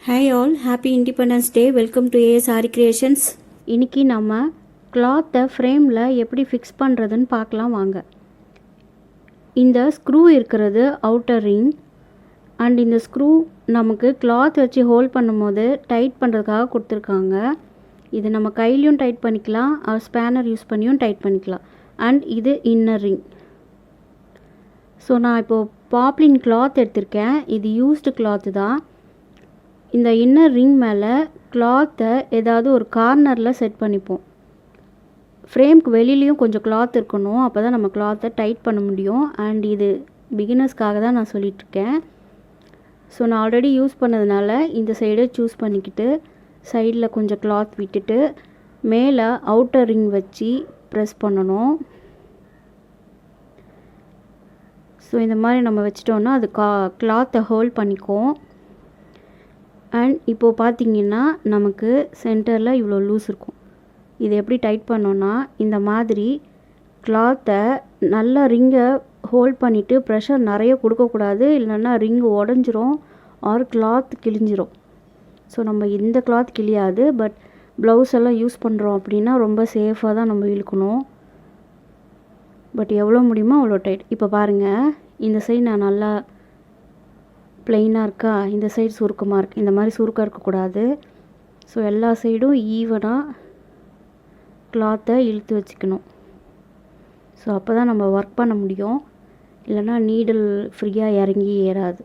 Hi all, happy Independence Day. Welcome to AS Ari Creations. இன்னைக்கு நம்ம கிளாத்தை ஃப்ரேமில் எப்படி ஃபிக்ஸ் பண்ணுறதுன்னு பார்க்கலாம் வாங்க. இந்த ஸ்க்ரூ இருக்கிறது அவுட்டர் ரிங் அண்ட் இந்த ஸ்க்ரூ நமக்கு கிளாத் வச்சு ஹோல்ட் பண்ணும்போது டைட் பண்ணுறதுக்காக கொடுத்துருக்காங்க. இது நம்ம கையிலையும் டைட் பண்ணிக்கலாம், ஸ்பேனர் யூஸ் பண்ணியும் டைட் பண்ணிக்கலாம். அண்ட் இது இன்னர் ரிங். ஸோ நான் இப்போது பாப்ளின் கிளாத் எடுத்திருக்கேன். இது யூஸ்டு கிளாத்து தான். இந்த இன்னர் ரிங் மேலே கிளாத்தை ஏதாவது ஒரு கார்னரில் செட் பண்ணிப்போம். ஃப்ரேம்க்கு வெளியிலையும் கொஞ்சம் கிளாத் இருக்கணும், அப்போ தான் நம்ம கிளாத்தை டைட் பண்ண முடியும். அண்ட் இது பிகினர்ஸ்க்காக தான் நான் சொல்லிகிட்ருக்கேன். ஸோ நான் ஆல்ரெடி யூஸ் பண்ணதுனால இந்த சைடை சூஸ் பண்ணிக்கிட்டு சைடில் கொஞ்சம் கிளாத் விட்டுட்டு மேலே அவுட்டர் ரிங் வச்சு ப்ரெஸ் பண்ணணும். ஸோ இந்த மாதிரி நம்ம வச்சிட்டோன்னா அது கிளாத்தை ஹோல்ட் பண்ணிக்கும். அண்ட் இப்போது பார்த்திங்கன்னா நமக்கு சென்டரில் இவ்வளோ லூஸ் இருக்கும். இது எப்படி டைட் பண்ணோன்னா இந்த மாதிரி கிளாத்தை நல்லா ரிங்கை ஹோல்ட் பண்ணிவிட்டு ப்ரெஷர் நிறைய கொடுக்கக்கூடாது, இல்லைன்னா ரிங்கு உடஞ்சிரும் ஆர் கிளாத் கிழிஞ்சிரும். ஸோ நம்ம இந்த கிளாத் கிழியாது, பட் ப்ளவுஸ் எல்லாம் யூஸ் பண்ணுறோம் அப்படின்னா ரொம்ப சேஃபாக தான் நம்ம இழுக்கணும். பட் எவ்வளோ முடியுமோ அவ்வளோ டைட். இப்போ பாருங்கள், இந்த சைடு நான் நல்லா ப்ளெயினாக இருக்கா, இந்த சைடு சுருக்கமாக இருக்குது. இந்த மாதிரி சுருக்கம் இருக்கக்கூடாது. ஸோ எல்லா சைடும் ஈவனாக கிளாத்தை இழுத்து வச்சுக்கணும். ஸோ அப்போ தான் நம்ம ஒர்க் பண்ண முடியும், இல்லைன்னா நீடில் ஃப்ரீயாக இறங்கி ஏறாது.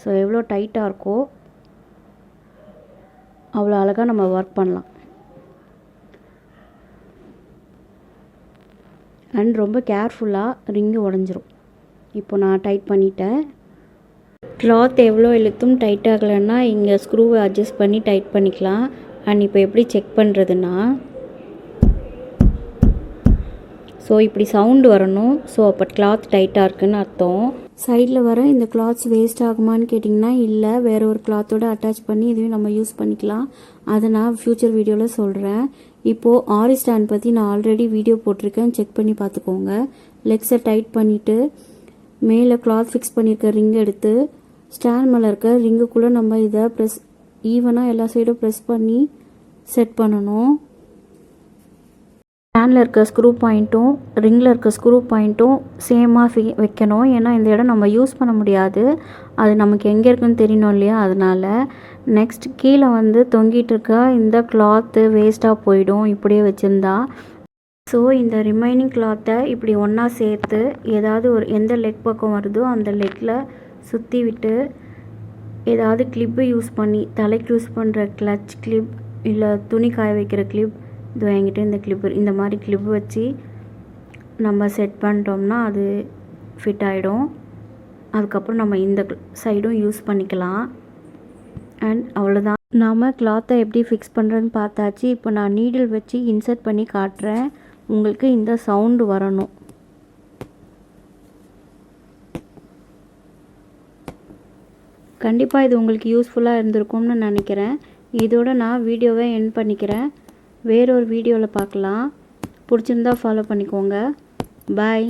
ஸோ எவ்வளோ டைட்டாக இருக்கோ அவ்வளோ அழகாக நம்ம ஒர்க் பண்ணலாம். அண்ட் ரொம்ப கேர்ஃபுல்லாக ரிங்கு உடஞ்சிரும். இப்போ நான் டைட் பண்ணிட்டேன். கிளாத் எவ்வளோ இழுத்தும் டைட் ஆகலைன்னா இங்கே ஸ்க்ரூவை அட்ஜஸ்ட் பண்ணி டைட் பண்ணிக்கலாம். அண்ட் இப்போ எப்படி செக் பண்ணுறதுன்னா, ஸோ இப்படி சவுண்டு வரணும். ஸோ அப்போ கிளாத் டைட்டாக இருக்குதுன்னு அர்த்தம். சைடில் வர இந்த கிளாத்ஸ் வேஸ்ட் ஆகுமான்னு கேட்டிங்கன்னா இல்லை, வேறு ஒரு கிளாத்தோடு அட்டாச் பண்ணி இதையும் நம்ம யூஸ் பண்ணிக்கலாம். அதை நான் ஃப்யூச்சர் வீடியோவில் சொல்கிறேன். இப்போது ஆரி ஸ்டாண்ட் பற்றி நான் ஆல்ரெடி வீடியோ போட்டிருக்கேன், செக் பண்ணி பார்த்துக்கோங்க. லெக்ஸை டைட் பண்ணிவிட்டு மேலே கிளாத் ஃபிக்ஸ் பண்ணியிருக்க ரிங் எடுத்து ஸ்டாண்ட் மேலே இருக்க ரிங்குக்குள்ளே நம்ம இதை ஈவனாக எல்லா சைடும் ப்ரெஸ் பண்ணி செட் பண்ணணும். ஸ்டாண்டில் இருக்க ஸ்க்ரூ பாயிண்ட்டும் ரிங்கில் இருக்க ஸ்க்ரூ பாயிண்ட்டும் சேமாக வைக்கணும். ஏன்னா இந்த இடம் நம்ம யூஸ் பண்ண முடியாது, அது நமக்கு எங்கே இருக்குன்னு தெரியணும் இல்லையா, அதனால். நெக்ஸ்ட் கீழே தொங்கிட்டு இருக்க இந்த கிளாத்து வேஸ்ட்டாக போயிடும் இப்படியே வச்சுருந்தா. ஸோ இந்த ரிமைனிங் கிளாத்தை இப்படி ஒன்றா சேர்த்து ஏதாவது எந்த லெக் பக்கம் வருதோ அந்த லெக்கில் சுற்றி விட்டு ஏதாவது கிளிப்பு யூஸ் பண்ணி, தலைக்கு யூஸ் பண்ணுற கிளச் கிளிப் இல்லை துணி காய வைக்கிற கிளிப், இது வாங்கிட்டு இந்த கிளிப்பு, இந்த மாதிரி கிளிப்பு வச்சு நம்ம செட் பண்ணிட்டோம்னா அது ஃபிட் ஆகிடும். அதுக்கப்புறம் நம்ம இந்த சைடும் யூஸ் பண்ணிக்கலாம். அண்ட் அவ்வளோதான், நாம் கிளாத்தை எப்படி ஃபிக்ஸ் பண்ணுறதுன்னு பார்த்தாச்சு. இப்போ நான் நீடில் வச்சு இன்சர்ட் பண்ணி காட்டுறேன். உங்களுக்கு இந்த சவுண்டு வரணும். கண்டிப்பாக இது உங்களுக்கு யூஸ்ஃபுல்லாக இருந்திருக்கும்னு நினைக்கிறேன். இதோட நான் வீடியோவை எண்ட் பண்ணிக்கிறேன். வேறொரு வீடியோவில் பார்க்கலாம். பிடிச்சிருந்தா ஃபாலோ பண்ணிக்கோங்க. பாய்.